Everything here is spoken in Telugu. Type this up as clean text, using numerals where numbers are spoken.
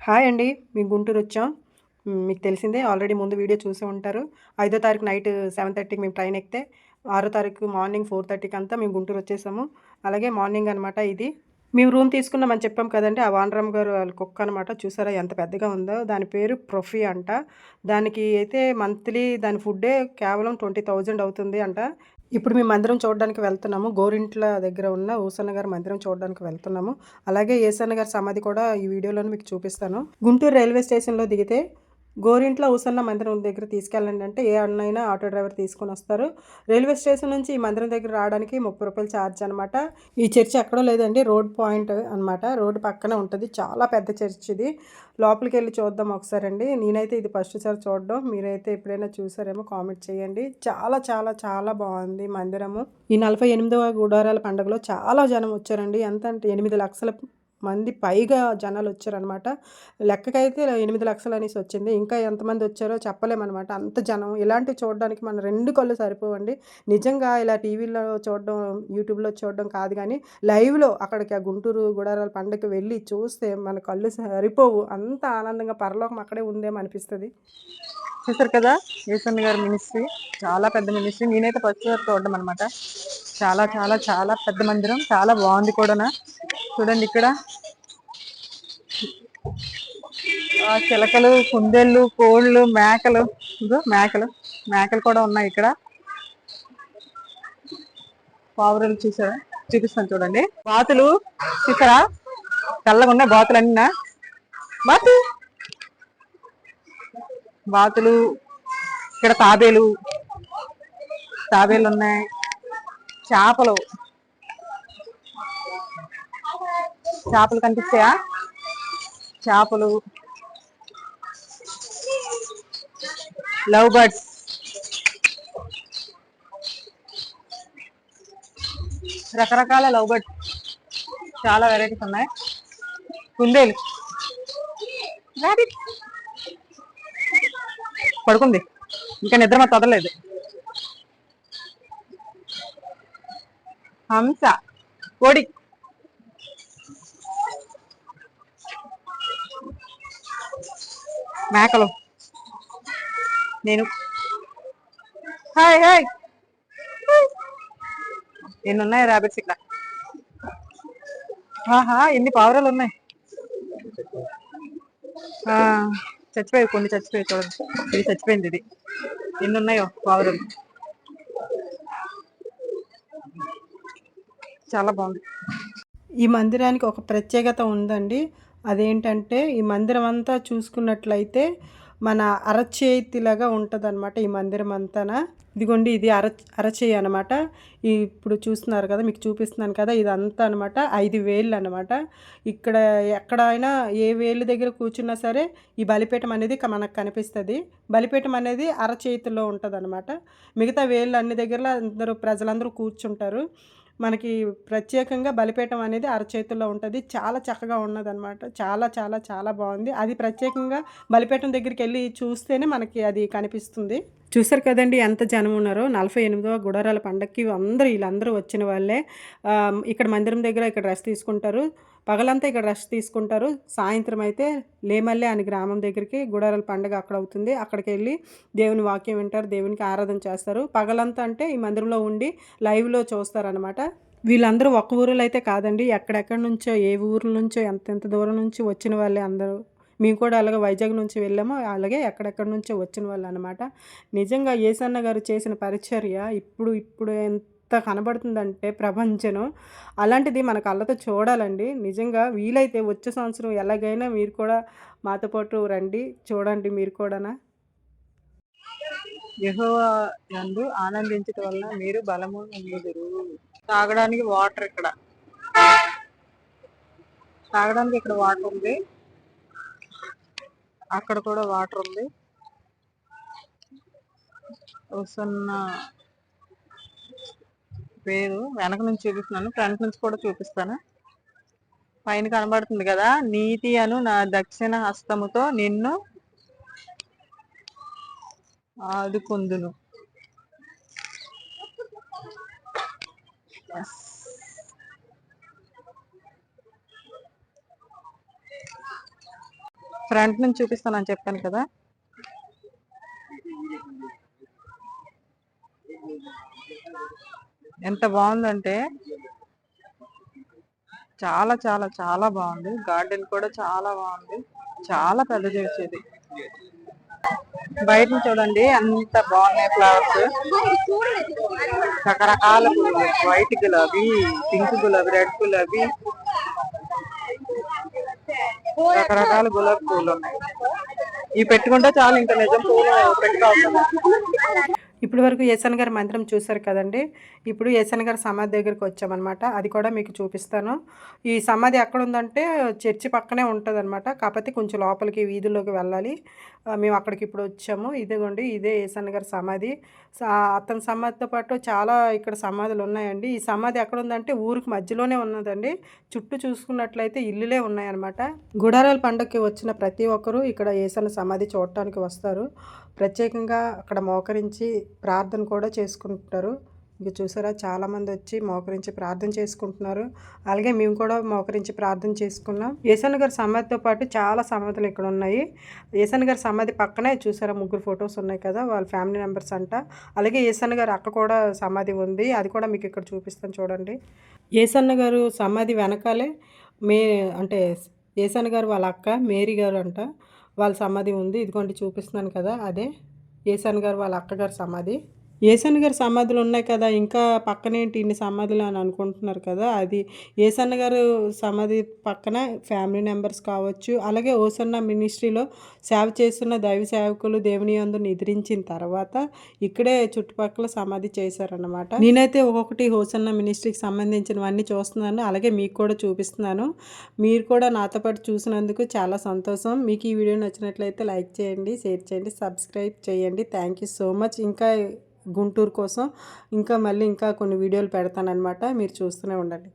హాయ్ అండి. మేము గుంటూరొచ్చాం. మీకు తెలిసిందే ఆల్రెడీ ముందు వీడియో చూసే ఉంటారు. 5థ్ తారీఖు నైట్ 7:30కి మేము ట్రైన్ ఎక్కితే, 6 తారీఖు మార్నింగ్ 4:30కి అంతా మేము గుంటూరొచ్చేసాము. అలాగే మార్నింగ్ అనమాట ఇది. మేము రూమ్ తీసుకున్నామని చెప్పాం కదండీ! ఆ వానరామ్ గారు వాళ్ళ కుక్క అనమాట. చూసారా ఎంత పెద్దగా ఉందో. దాని పేరు ప్రొఫీ అంట. దానికి అయితే మంత్లీ దాని ఫుడ్డే కేవలం 20,000 అవుతుంది అంట. ఇప్పుడు మేము మందిరం చూడడానికి వెళ్తున్నాము. గోరింట్ల దగ్గర ఉన్న ఊసన్న గారి మందిరం చూడడానికి వెళ్తున్నాము. అలాగే ఏసన్న గారి సమాధి కూడా ఈ వీడియోలోనే మీకు చూపిస్తాను. గుంటూరు రైల్వే స్టేషన్‌లో దిగితే గోరింట్ల ఊసన్న మందిరం దగ్గర తీసుకెళ్ళండి అంటే ఏ అన్నైనా ఆటో డ్రైవర్ తీసుకొనొస్తారు. రైల్వే స్టేషన్ నుంచి ఈ మందిరం దగ్గర రావడానికి రూ. 30 ఛార్జ్ అనమాట. ఈ చర్చ్ ఎక్కడో లేదండి. రోడ్ పాయింట్ అనమాట. రోడ్డు పక్కనే ఉంటది. చాలా పెద్ద చర్చ్ ఇది. లోపలికెళ్ళి చూద్దాం ఒకసారండి. నేనైతే ఇది ఫస్ట్ సారి చూడడం. మీరైతే ఎప్పుడైనా చూసారేమో కామెంట్ చేయండి. చాలా చాలా చాలా బాగుంది మందిరము. ఈ 48వ గుడారాల పండుగలో చాలా జనం వచ్చారండి. ఎంత అంటే 8 లక్షల మంది పైగా జనాలు వచ్చారనమాట. లెక్కకైతే 8 లక్షలు అనేసి వచ్చింది. ఇంకా ఎంతమంది వచ్చారో చెప్పలేమనమాట. అంత జనం. ఇలాంటివి చూడడానికి మన 2 కళ్ళు సరిపోవండి. నిజంగా ఇలా టీవీలో చూడడం, యూట్యూబ్‌లో చూడడం కాదు గానీ, లైవ్‌లో అక్కడికి ఆ గుంటూరు గుడారాల పండగకి వెళ్ళి చూస్తే మన కళ్ళు సరిపోవు. అంత ఆనందంగా పరలోకం అక్కడే ఉందేమో అనిపిస్తది. చూసారు కదా యేసన్న గారి మినిస్ట్రీ చాలా పెద్ద మినిస్ట్రీ. నేనైతే ఫస్ట్ సారి చూడడం అనమాట. చాలా చాలా చాలా పెద్ద మందిరం. చాలా బాగుంది కూడా. చూడండి ఇక్కడ చిలకలు, కుందేళ్ళు, కోళ్ళు, మేకలు. ఇదో మేకలు మేకలు కూడా ఉన్నాయి ఇక్కడ. పావురాలు చూసారా? చూపిస్తాను చూడండి. బాతులు చూసారా? తెల్లగా ఉన్నాయి బాతులు అన్నా. బాతు బాతులు ఇక్కడ తాబేలు ఉన్నాయి. చేపలు కనిపిస్తాయా? చేపలు, లవ్ బర్డ్స్, రకరకాల లవ్ బర్డ్స్, చాలా వెరైటీస్ ఉన్నాయి. కుందేలు, పడుకుంది ఇంకా నిద్ర మాత్రం వదలలేదు. హంస, కోడి, మేకలు, నేను హాయ్ హాయ్ ఎన్ని ఉన్నాయి రాబిట్స్ ఇక్కడ. ఆహా ఎన్ని పావురాలు ఉన్నాయి. చచ్చిపోయాయి, కొన్ని చచ్చిపోయాయి. చూడండి ఇది చచ్చిపోయింది. ఇది ఎన్ని ఉన్నాయో పావురాలు. చాలా బాగుంది. ఈ మందిరానికి ఒక ప్రత్యేకత ఉందండి. అదేంటంటే ఈ మందిరం అంతా చూసుకున్నట్లయితే మన అరచేతిలాగా ఉంటుందన్నమాట ఈ మందిరం అంతాన. ఇదిగోండి ఇది అరచేయి అనమాట. ఇప్పుడు చూస్తున్నారు కదా, మీకు చూపిస్తున్నాను కదా, ఇదంతా అనమాట 5 వేళ్ళు అనమాట. ఇక్కడ ఎక్కడైనా ఏ వేలు దగ్గర కూర్చున్నా సరే ఈ బలిపీఠం అనేది మనకు కనిపిస్తుంది. బలిపీఠం అనేది అరచేతిలో ఉంటుంది అనమాట. మిగతా వేళ్ళు అన్ని దగ్గర ప్రజలందరూ కూర్చుంటారు. మనకి ప్రత్యేకంగా బలిపీఠం అనేది అరచేతుల్లో ఉంటుంది. చాలా చక్కగా ఉన్నదనమాట. చాలా చాలా చాలా బాగుంది. అది ప్రత్యేకంగా బలిపీఠం దగ్గరికి చూస్తేనే మనకి అది కనిపిస్తుంది. చూసారు కదండి ఎంత జనం ఉన్నారో. 48వ గుడారాల పండగకి వీళ్ళందరూ వచ్చిన వాళ్ళే. ఇక్కడ మందిరం దగ్గర ఇక్కడ రెస్ట్ తీసుకుంటారు. పగలంతా ఇక్కడ రెస్ట్ తీసుకుంటారు. సాయంత్రం అయితే లేమల్లె అని గ్రామం దగ్గరికి గుడారాల పండగ అక్కడ అవుతుంది. అక్కడికి వెళ్ళి దేవుని వాక్యం వింటారు, దేవునికి ఆరాధన చేస్తారు. పగలంతా అంటే ఈ మందిరంలో ఉండి లైవ్లో చూస్తారనమాట. వీళ్ళందరూ ఒక్క ఊరిలో అయితే కాదండి, ఎక్కడెక్కడి నుంచో ఏ ఊర్ల నుంచో ఎంతెంత దూరం నుంచి వచ్చిన వాళ్ళే అందరూ. మేము కూడా అలాగే వైజాగ్ నుంచి వెళ్ళాము. అలాగే ఎక్కడెక్కడి నుంచో వచ్చిన వాళ్ళు అనమాట. నిజంగా యేసన్న గారు చేసిన పరిచర్య ఇప్పుడు ఎంత కనబడుతుందంటే ప్రపంచం. అలాంటిది మన కళ్ళతో చూడాలండి. నిజంగా వీలైతే వచ్చే సంవత్సరం ఎలాగైనా మీరు కూడా మాతో పాటు రండి, చూడండి మీరు కూడానా. యెహోవా యందు ఆనందించటం వలన మీరు బలము పొందుదురు. తాగడానికి వాటర్ ఇక్కడ వాటర్ ఉంది. అక్కడ కూడా వాటర్ ఉంది. వస్తున్న పేరు వెనక నుంచి చూపిస్తున్నాను, ఫ్రంట్ నుంచి కూడా చూపిస్తాను. పైన కనబడుతుంది కదా, నీతి అను నా దక్షిణ హస్తముతో నిన్ను ఆదుకొందును. ఫ్రంట్ నుంచి చూపిస్తానని చెప్పాను కదా. ఎంత బాగుందంటే చాలా చాలా చాలా బాగుంది. గార్డెన్ కూడా చాలా బాగుంది. చాలా పెద్ద చేసేది. బయట చూడండి ఎంత బాగున్నాయి ఫ్లవర్స్. రకరకాల పువ్వులు, వైట్ గులాబీ, పింక్ గులాబీ, రెడ్ గులాబీ, రకరకాల గులాబీ పూలు ఉన్నాయి. ఇవి పెట్టుకుంటే చాలు, ఇంకా నిజం పూలు పెట్టుకోవాల్సిన. ఇప్పటి వరకు ఏసన్ గారి మందిరం చూశారు కదండి. ఇప్పుడు ఏసన్ గారి సమాధి దగ్గరికి వచ్చామన్నమాట. అది కూడా మీకు చూపిస్తాను. ఈ సమాధి ఎక్కడ ఉందంటే చర్చి పక్కనే ఉంటుందన్నమాట. కాకపోతే కొంచెం లోపలికి వీధుల్లోకి వెళ్ళాలి. మేము అక్కడికి ఇప్పుడు వచ్చాము. ఇదిగోండి, ఇదే ఏసన్ గారి సమాధి. అతని సమాధితో పాటు చాలా ఇక్కడ సమాధులు ఉన్నాయండి. ఈ సమాధి ఎక్కడ ఉందంటే ఊరికి మధ్యలోనే ఉన్నదండి. చుట్టూ చూసుకున్నట్లయితే ఇల్లులే ఉన్నాయన్నమాట. గుడారాల పండుగకి వచ్చిన ప్రతి ఒక్కరూ ఇక్కడ ఏసన్న సమాధి చూడటానికి వస్తారు. ప్రత్యేకంగా అక్కడ మోకరించి ప్రార్థన కూడా చేసుకుంటారు. ఇక చూసారా, చాలామంది వచ్చి మోకరించి ప్రార్థన చేసుకుంటున్నారు. అలాగే మేము కూడా మోకరించి ప్రార్థన చేసుకున్నాం. ఏసన్న గారి సమాధితో పాటు చాలా సమాధులు ఇక్కడ ఉన్నాయి. ఏసన్న గారి సమాధి పక్కనే చూసారా, 3 ఫొటోస్ ఉన్నాయి కదా, వాళ్ళ ఫ్యామిలీ మెంబర్స్ అంట. అలాగే ఏసన్న గారు అక్క కూడా సమాధి ఉంది. అది కూడా మీకు ఇక్కడ చూపిస్తాను చూడండి. ఏసన్న గారు సమాధి వెనకాలే అంటే ఏసన్న గారు వాళ్ళ అక్క మేరీ గారు అంట, వాళ్ళ సమాధి ఉంది. ఇదిగోండి చూపిస్తున్నాను కదా, అదే ఏసన్ గారు వాళ్ళ అక్కగారి సమాధి. ఏసన్ గారి సమాధులు ఉన్నాయి కదా, ఇంకా పక్కనేంటి ఇన్ని సమాధులు అని అనుకుంటున్నారు కదా, అది ఏసన్న గారు సమాధి పక్కన ఫ్యామిలీ మెంబర్స్ కావచ్చు, అలాగే ఓసన్న మినిస్ట్రీలో సేవ చేస్తున్న దైవ సేవకులు దేవుని యందు నిద్రించిన తర్వాత ఇక్కడే చుట్టుపక్కల సమాధి చేశారన్నమాట. నేనైతే ఒక్కొక్కటి హోసన్న మినిస్ట్రీకి సంబంధించినవన్నీ చూస్తున్నాను, అలాగే మీకు కూడా చూపిస్తున్నాను. మీరు కూడా నాతో పాటు చూసినందుకు చాలా సంతోషం. మీకు ఈ వీడియో నచ్చినట్లయితే లైక్ చేయండి, షేర్ చేయండి, సబ్స్క్రైబ్ చేయండి. Thank you so much. ఇంకా గుంటూరు కోసం ఇంకా మళ్ళీ ఇంకా కొన్ని వీడియోలు పెడతానన్నమాట. మీరు చూస్తూనే ఉండండి.